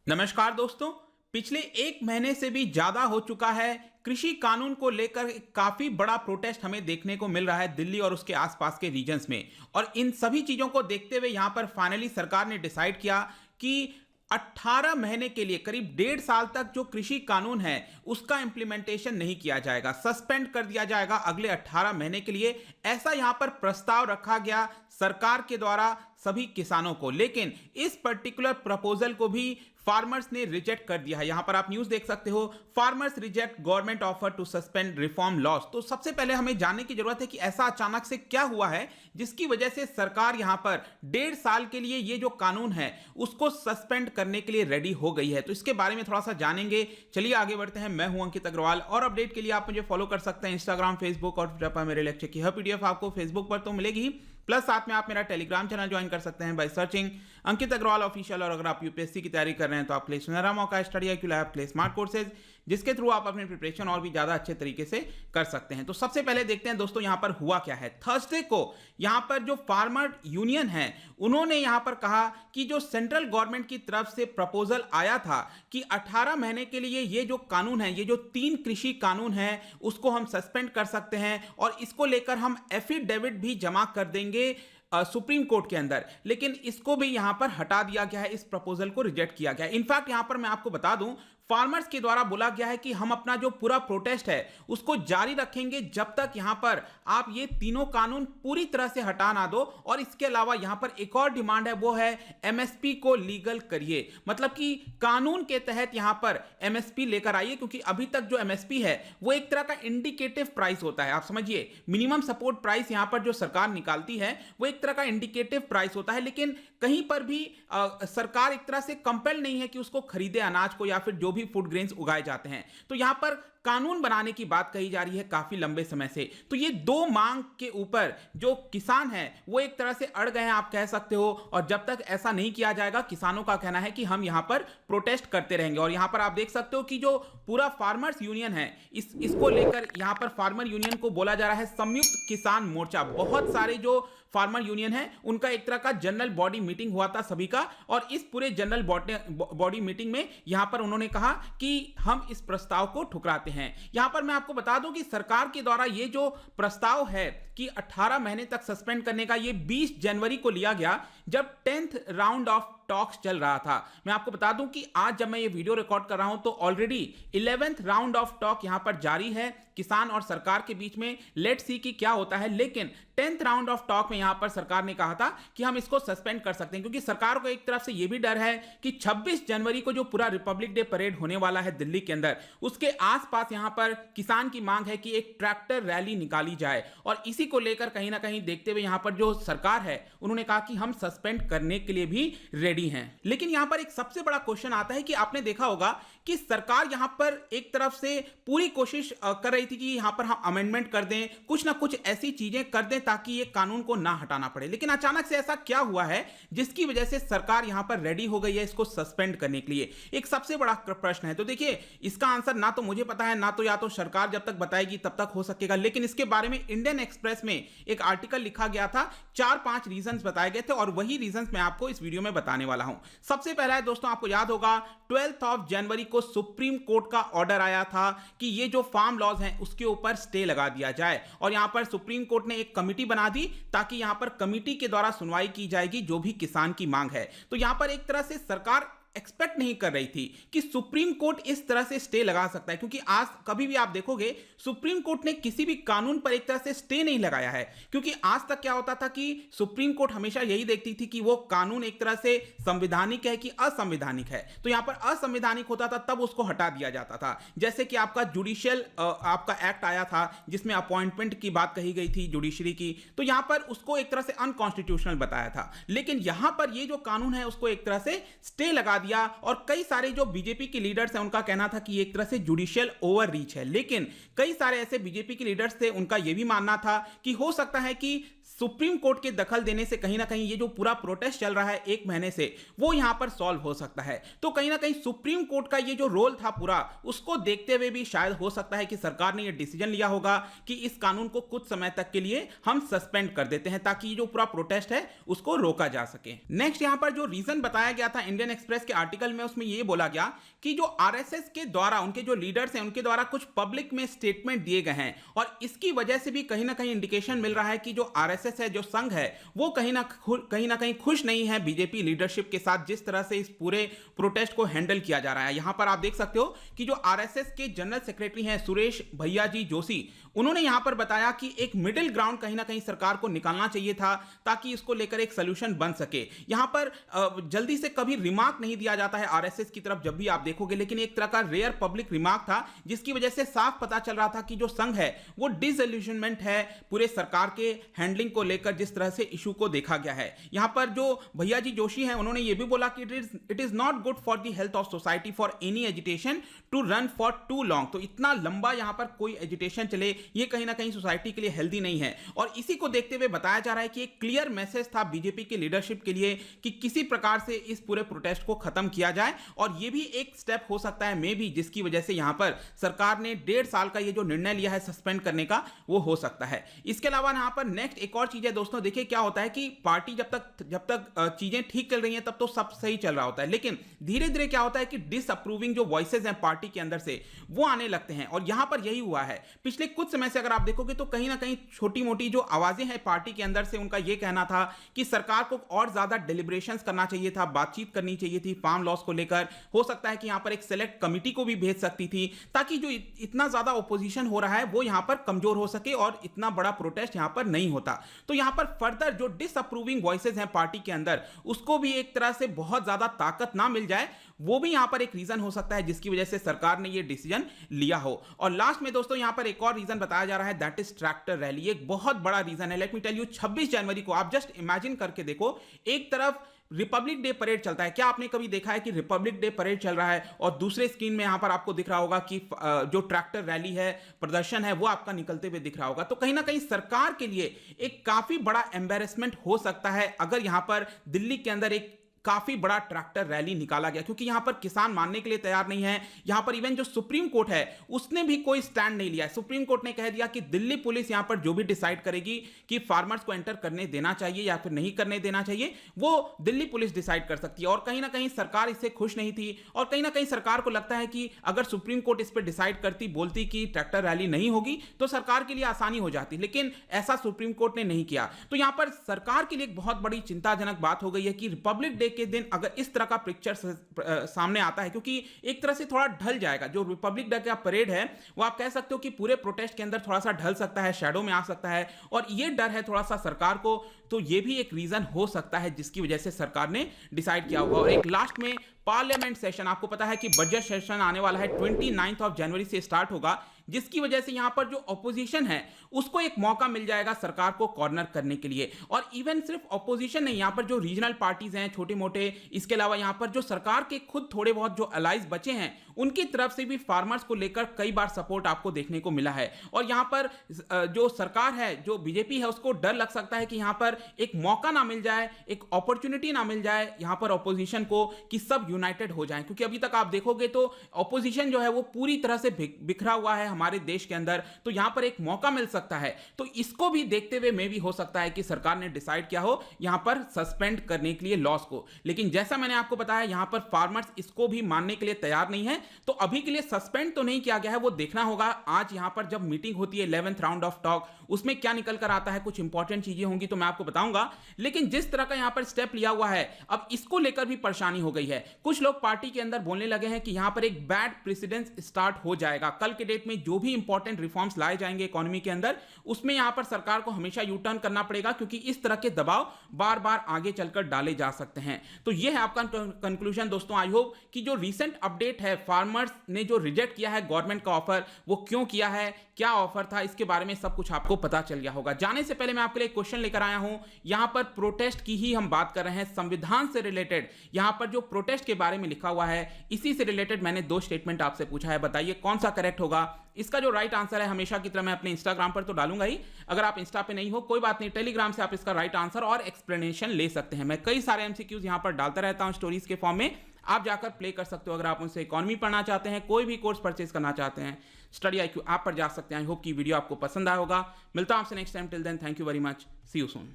नमस्कार दोस्तों। पिछले एक महीने से भी ज्यादा हो चुका है कृषि कानून को लेकर काफी बड़ा प्रोटेस्ट हमें देखने को मिल रहा है दिल्ली और उसके आसपास के रीजन्स में। और इन सभी चीजों को देखते हुए यहां पर फाइनली सरकार ने डिसाइड किया कि 18 महीने के लिए करीब 1.5 साल तक जो कृषि कानून है उसका इंप्लीमेंटेशन नहीं किया जाएगा, सस्पेंड कर दिया जाएगा अगले 18 महीने के लिए। ऐसा यहां पर प्रस्ताव रखा गया सरकार के द्वारा सभी किसानों को, लेकिन इस पर्टिकुलर प्रपोजल को भी फार्मर्स ने रिजेक्ट कर दिया है। यहां पर आप न्यूज देख सकते हो, farmers reject government offer to suspend reform laws. तो सबसे पहले हमें जानने की जरूरत है कि ऐसा अचानक से क्या हुआ है जिसकी वजह से सरकार यहां पर 1.5 साल के लिए ये जो कानून है उसको सस्पेंड करने के लिए रेडी हो गई है। तो इसके बारे में थोड़ा सा जानेंगे। चलिए आगे बढ़ते हैं। मैं हूं अंकित अग्रवाल और अपडेट के लिए आप मुझे फॉलो कर सकते हैं इंस्टाग्राम, फेसबुक और ट्विटर पर। मेरे लेक्चर की हर पीडीएफ आपको फेसबुक पर तो मिलेगी ही, प्लस साथ में आप मेरा टेलीग्राम चैनल ज्वाइन कर सकते हैं by searching Ankit Agarwal official. और अगर आप यूपीएससी की तैयारी कर रहे हैं तो आपके लिए सुनहरा मौका स्टडी IQ लैब के लिए स्मार्ट कोर्सेज, जिसके थ्रू आप अपनी प्रिपरेशन और भी ज्यादा अच्छे तरीके से कर सकते हैं। तो सबसे पहले देखते हैं दोस्तों यहां पर हुआ क्या है। थर्सडे को यहां पर जो फार्मर यूनियन है उन्होंने यहां पर कहा कि जो सेंट्रल गवर्नमेंट की तरफ से प्रपोजल आया था कि 18 महीने के लिए ये जो कानून है, ये जो 3 कृषि कानून है उसको हम सस्पेंड कर सकते हैं और इसको लेकर हम एफिडेविट भी जमा कर देंगे सुप्रीम कोर्ट के अंदर। लेकिन इसको भी यहां पर हटा दिया गया है, इस प्रपोजल को रिजेक्ट किया गया है। इनफैक्ट यहां पर मैं आपको बता दूं, फार्मर्स के द्वारा बोला गया है कि हम अपना जो पूरा प्रोटेस्ट है उसको जारी रखेंगे जब तक यहां पर आप ये तीनों कानून पूरी तरह से हटा ना दो। और इसके अलावा यहां पर एक और डिमांड है, वो है एमएसपी को लीगल करिए, मतलब कि कानून के तहत यहां पर एमएसपी लेकर आइए। क्योंकि अभी तक जो एमएसपी है वो एक तरह का इंडिकेटिव प्राइस होता है, आप समझिए मिनिमम सपोर्ट प्राइस यहां पर जो सरकार निकालती है वो एक तरह का इंडिकेटिव प्राइस होता है। लेकिन कहीं पर भी सरकार एक तरह से कंपेल नहीं है कि उसको खरीदे अनाज को या फिर जो भी फूड ग्रेन्स उगाए जाते हैं। तो यहां पर कानून बनाने की बात कही जा रही है काफी लंबे समय से। तो ये दो मांग के ऊपर जो किसान हैं वो एक तरह से अड़ गए हैं, आप कह सकते हो। और जब तक ऐसा नहीं किया जाएगा, किसानों का कहना है कि हम यहां पर प्रोटेस्ट करते रहेंगे। और यहां पर आप देख सकते हो कि जो पूरा फार्मर्स यूनियन है इसको लेकर यहां पर फार्मर यूनियन को बोला जा रहा है संयुक्त किसान मोर्चा। बहुत सारे जो फार्मर यूनियन है उनका एक तरह का जनरल बॉडी मीटिंग हुआ था सभी का, और इस पूरे जनरल बॉडी मीटिंग में यहां पर उन्होंने कहा कि हम इस प्रस्ताव को ठुकराते हैं। यहां पर मैं आपको बता दूं कि सरकार के द्वारा ये जो प्रस्ताव है कि 18 महीने तक सस्पेंड करने का, ये 20 जनवरी को लिया गया जब 10th राउंड ऑफ टॉक्स चल रहा था। मैं आपको बता दूं कि आज जब मैं ये वीडियो रिकॉर्ड कर रहा हूं तो already 11th round of talk यहां पर जारी है किसान और सरकार के बीच में। लेट्स सी कि क्या होता है। लेकिन 10th राउंड ऑफ टॉक में यहां पर सरकार ने कहा था कि हम इसको सस्पेंड कर सकते हैं, क्योंकि सरकार को एक तरफ से यह भी डर है कि 26 जनवरी को जो पूरा रिपब्लिक डे परेड होने वाला है दिल्ली के अंदर, उसके आसपास यहां पर किसान की मांग है कि एक ट्रैक्टर रैली निकाली जाए। और इसी को लेकर कहीं ना कहीं देखते हुए यहां पर जो सरकार है उन्होंने कहा कि हम सस्पेंड करने के लिए भी रेडी हैं। लेकिन यहां पर एक सबसे बड़ा क्वेश्चन आता है कि आपने देखा होगा कि सरकार यहां पर एक तरफ से पूरी कोशिश कर रही थी कि यहां पर हम अमेंडमेंट कर दें, कुछ ना कुछ ऐसी चीजें कर दें ताकि ये कानून को ना हटाना पड़े। लेकिन अचानक से ऐसा क्या हुआ है जिसकी वजह से सरकार यहां पर रेडी हो गई है इसको सस्पेंड करने के लिए? एक सबसे बड़ा प्रश्न है। तो देखिए, इसका आंसर ना तो मुझे पता है, ना तो या तो सरकार जब तक बताएगी तब तक हो सकेगा। लेकिन इसके बारे में इंडियन एक्सप्रेस में एक आर्टिकल लिखा गया था, 4-5 रीजंस बताए गए थे और वही रीजंस मैं आपको इस वीडियो में बताने वाला हूं। सबसे पहला है दोस्तों, आपको याद होगा 12 जनवरी को सुप्रीम कोर्ट का ऑर्डर आया था कि ये जो फार्म लॉज हैं उसके ऊपर स्टे लगा दिया जाए। और यहां पर सुप्रीम कोर्ट ने एक कमिटी बना दी ताकि यहां पर कमिटी के द्वारा सुनवाई की जाएगी जो भी किसान की मांग है। तो यहां पर एक तरह से सरकार एक्सपेक्ट नहीं कर रही थी कि सुप्रीम कोर्ट इस तरह से स्टे लगा सकता है, क्योंकि आज कभी भी आप देखोगे सुप्रीम कोर्ट ने किसी भी कानून पर एक तरह से स्टे नहीं लगाया है। क्योंकि आज तक क्या होता था कि सुप्रीम कोर्ट हमेशा यही देखती थी कि वो कानून एक तरह से संवैधानिक है कि असंवैधानिक है। तो यहां पर असंवैधानिक होता था तब उसको हटा दिया जाता था। जैसे कि आपका जुडिशियल आपका एक्ट आया था जिसमें अपॉइंटमेंट की बात कही गई थी जुडिशरी की, तो यहां पर उसको एक तरह से अनकॉन्स्टिट्यूशनल बताया था। लेकिन यहां पर ये जो कानून है उसको एक तरह से स्टे लगा दिया। और कई सारे जो बीजेपी के लीडर्स हैं उनका कहना था कि ये एक तरह से जुडिशियल ओवर रीच है। लेकिन कई सारे ऐसे बीजेपी के लीडर्स थे, उनका यह भी मानना था कि हो सकता है कि सुप्रीम कोर्ट के दखल देने से कहीं ना कहीं ये जो पूरा प्रोटेस्ट चल रहा है 1 महीने से, वो यहां पर सॉल्व हो सकता है। तो कहीं ना कहीं सुप्रीम कोर्ट का ये जो रोल था पूरा, उसको देखते हुए भी शायद हो सकता है कि सरकार ने ये डिसीजन लिया होगा कि इस कानून को कुछ समय तक के लिए हम सस्पेंड कर देते हैं, ताकि ये जो पूरा प्रोटेस्ट है उसको रोका जा सके। नेक्स्ट यहां पर जो रीजन बताया गया था इंडियन एक्सप्रेस के आर्टिकल में, उसमें ये बोला गया कि जो आरएसएस के द्वारा, उनके जो लीडर्स हैं, उनके द्वारा कुछ पब्लिक में स्टेटमेंट दिए गए हैं, और इसकी वजह से भी कहीं ना कहीं इंडिकेशन मिल रहा है कि जो आरएसएस है, जो संघ है, वो कहीं ना कहीं खुश नहीं है बीजेपी लीडरशिप के साथ, जिस तरह से इस पूरे प्रोटेस्ट को हैंडल किया जा रहा है। यहां पर आप देख सकते हो कि जो आरएसएस के जनरल सेक्रेटरी हैं सुरेश भैयाजी जोशी, उन्होंने यहां पर बताया कि एक मिडिल ग्राउंड कहीं ना कहीं सरकार को निकालना चाहिए था, ताकि इसको लेकर एक सोल्यूशन बन सके। यहां पर जल्दी से कभी रिमार्क नहीं दिया जाता है आरएसएस की तरफ जब भी आप देखोगे, लेकिन एक तरह का रेयर पब्लिक रिमार्क था, जिसकी वजह से साफ पता चल रहा था कि जो संघ है वो डिसइल्यूशनमेंट है पूरे सरकार के हैंडलिंग को लेकर, जिस तरह से इशू को देखा गया है। यहां पर जो भैया जी जोशी हैं, उन्होंने ये भी बोला कि it is not good for the health of society for any agitation to run for too long. तो इतना लंबा यहां पर कोई एजिटेशन चले, ये कहीं ना कहीं सोसाइटी के लिए हेल्दी नहीं है। और इसी को देखते हुए बताया जा रहा है कि एक क्लियर मैसेज था बीजेपी के लीडरशिप के लिए कि किसी प्रकार से इस पूरे प्रोटेस्ट को खत्म किया जाए, और ये भी एक स्टेप हो सकता है मे भी, जिसकी वजह से यहां पर सरकार ने 1.5 साल का ये जो निर्णय लिया है सस्पेंड करने का, वो हो सकता है। इसके अलावा यहां पर नेक्स्ट एक और चीज है दोस्तों, देखिए क्या होता है कि पार्टी जब तक चीजें ठीक चल रही हैं तब तो सब सही चल रहा होता है, लेकिन धीरे धीरे क्या होता है कि डिसअप्रूविंग जो वॉइसेस हैं पार्टी के अंदर से, वो आने लगते हैं। और यहां पर यही हुआ है पिछले कुछ समय से, अगर आप देखोगे तो कहीं ना कहीं छोटी मोटी जो आवाजें हैं पार्टी के अंदर से, उनका यह कहना था कि सरकार को और ज्यादा डिलिब्रेशंस करना चाहिए था, बातचीत करनी चाहिए थी फार्म लॉस को लेकर। हो सकता है कि यहां पर एक सेलेक्ट कमिटी को भी भेज सकती थी, ताकि जो इतना ज्यादा ओपोजिशन हो रहा है वो यहां पर कमजोर हो सके और इतना बड़ा प्रोटेस्ट यहां पर नहीं होता। तो यहां पर फर्दर जो डिसअप्रूविंग वॉइसेस हैं पार्टी के अंदर, उसको भी एक तरह से बहुत ज्यादा ताकत ना मिल जाए, वो भी यहां पर एक रीजन हो सकता है जिसकी वजह से सरकार ने ये डिसीजन लिया हो। और लास्ट में दोस्तों यहां पर एक और रीजन बताया जा रहा है, दैट इज ट्रैक्टर रैली। एक बहुत बड़ा रीजन है, लेट मी टेल यू। 26 जनवरी को आप जस्ट इमेजिन करके देखो, एक तरफ रिपब्लिक डे परेड चलता है। क्या आपने कभी देखा है कि रिपब्लिक डे परेड चल रहा है और दूसरे स्क्रीन में यहां पर आपको दिख रहा होगा कि जो ट्रैक्टर रैली है, प्रदर्शन है, वो आपका निकलते हुए दिख रहा होगा। तो कहीं ना कहीं सरकार के लिए एक काफी बड़ा एम्बेरसमेंट हो सकता है अगर यहां पर दिल्ली के अंदर एक काफी बड़ा ट्रैक्टर रैली निकाला गया, क्योंकि यहां पर किसान मानने के लिए तैयार नहीं है। यहां पर इवन जो सुप्रीम कोर्ट है उसने भी कोई स्टैंड नहीं लिया है। सुप्रीम कोर्ट ने कह दिया कि दिल्ली पुलिस यहां पर जो भी डिसाइड करेगी कि फार्मर्स को एंटर करने देना चाहिए या फिर नहीं करने देना चाहिए, वो दिल्ली पुलिस डिसाइड कर सकती है। और कहीं ना कहीं सरकार इससे खुश नहीं थी, और कहीं ना कहीं सरकार को लगता है कि अगर सुप्रीम कोर्ट इस पर डिसाइड करती, बोलती कि ट्रैक्टर रैली नहीं होगी, तो सरकार के लिए आसानी हो जाती। लेकिन ऐसा सुप्रीम कोर्ट ने नहीं किया। तो यहां पर सरकार के लिए एक बहुत बड़ी चिंताजनक बात हो गई है कि रिपब्लिक डे के दिन अगर इस तरह का पिक्चर सामने आता है, क्योंकि एक तरह से थोड़ा ढल जाएगा जो रिपब्लिक डे का परेड है, वो आप कह सकते हो कि पूरे प्रोटेस्ट के अंदर थोड़ा सा ढल सकता है, शैडो में आ सकता है, और ये डर है थोड़ा सा सरकार को। तो ये भी एक रीजन हो सकता है जिसकी वजह से सरकार ने डिसाइड किया होगा। और एक लास्ट में पार्लियामेंट सेशन, आपको पता है कि बजट सेशन आने वाला है, 29 जनवरी से स्टार्ट होगा, जिसकी वजह से यहां पर जो ऑपोजिशन है उसको एक मौका मिल जाएगा सरकार को कॉर्नर करने के लिए। और इवन सिर्फ ऑपोजिशन नहीं, यहां पर जो रीजनल पार्टीज हैं छोटे मोटे, इसके अलावा यहां पर जो सरकार के खुद थोड़े बहुत जो अलाइज बचे हैं, उनकी तरफ से भी फार्मर्स को लेकर कई बार सपोर्ट आपको देखने को मिला है। और यहां पर जो सरकार है, जो बीजेपी है, उसको डर लग सकता है कि यहां पर एक मौका ना मिल जाए, एक अपॉर्चुनिटी ना मिल जाए यहां पर ऑपोजिशन को, कि सब यूनाइटेड हो जाएं। क्योंकि अभी तक आप देखोगे तो ऑपोजिशन जो है वो पूरी तरह से बिखरा हुआ है हमारे देश के अंदर, तो यहां पर एक मौका मिल सकता है। तो इसको भी देखते हुए मे भी हो सकता है कि सरकार ने डिसाइड किया हो यहां पर सस्पेंड करने के लिए लॉस को। लेकिन जैसा मैंने आपको बताया, यहां पर फार्मर्स इसको भी मानने के लिए तैयार नहीं है, तो अभी के लिए सस्पेंड तो नहीं किया गया है, वो देखना होगा। आज यहां पर जब मीटिंग होती है 11th राउंड ऑफ टॉक, उसमें क्या निकल कर आता है, कुछ इंपॉर्टेंट चीजें होंगी तो मैं आपको बताऊंगा। लेकिन जिस तरह का यहां पर स्टेप लिया हुआ है, अब इसको लेकर भी परेशानी हो गई है। कुछ लोग पार्टी के अंदर बोलने लगे हैं कि यहां पर एक बैड प्रेसिडेंस स्टार्ट हो जाएगा। कल के डेट में जो भी इंपॉर्टेंट रिफॉर्म्स लाए जाएंगे इकोनॉमी के अंदर, उसमें यहां पर सरकार को हमेशा यू टर्न करना पड़ेगा, क्योंकि इस तरह के दबाव बार बार आगे चलकर डाले जा सकते हैं। तो यह है आपका कंक्लूजन दोस्तों। आई होप कि जो रीसेंट अपडेट है, फार्मर्स ने जो रिजेक्ट किया है गवर्नमेंट का ऑफर, वो क्यों किया है, क्या ऑफर था, इसके बारे में सब कुछ आपको पता चल गया होगा। जाने से पहले मैं आपके लिए क्वेश्चन लेकर आया हूं। यहां पर प्रोटेस्ट की ही हम बात कर रहे हैं, संविधान से रिलेटेड यहां पर जो प्रोटेस्ट के बारे में लिखा हुआ है, इसी से रिलेटेड मैंने 2 स्टेटमेंट आपसे पूछा है। बताइए कौन सा करेक्ट होगा। इसका जो राइट आंसर है हमेशा की तरह मैं अपने इंस्टाग्राम पर तो डालूंगा ही, अगर आप इंस्टा पे नहीं हो कोई बात नहीं, टेलीग्राम से आप इसका राइट आंसर और एक्सप्लेनेशन ले सकते हैं। मैं कई सारे एमसीक्यूज यहां पर डालता रहता हूं स्टोरीज के फॉर्म में, आप जाकर प्ले कर सकते हो। अगर आप उनसे इकोनॉमी पढ़ना चाहते हैं, कोई भी कोर्स परचेज करना चाहते हैं, स्टडी IQ ऐप पर जा सकते हैं। आई होप कि वीडियो आपको पसंद आया होगा। मिलता हूं आपसे next time, till then thank you very much, see you soon.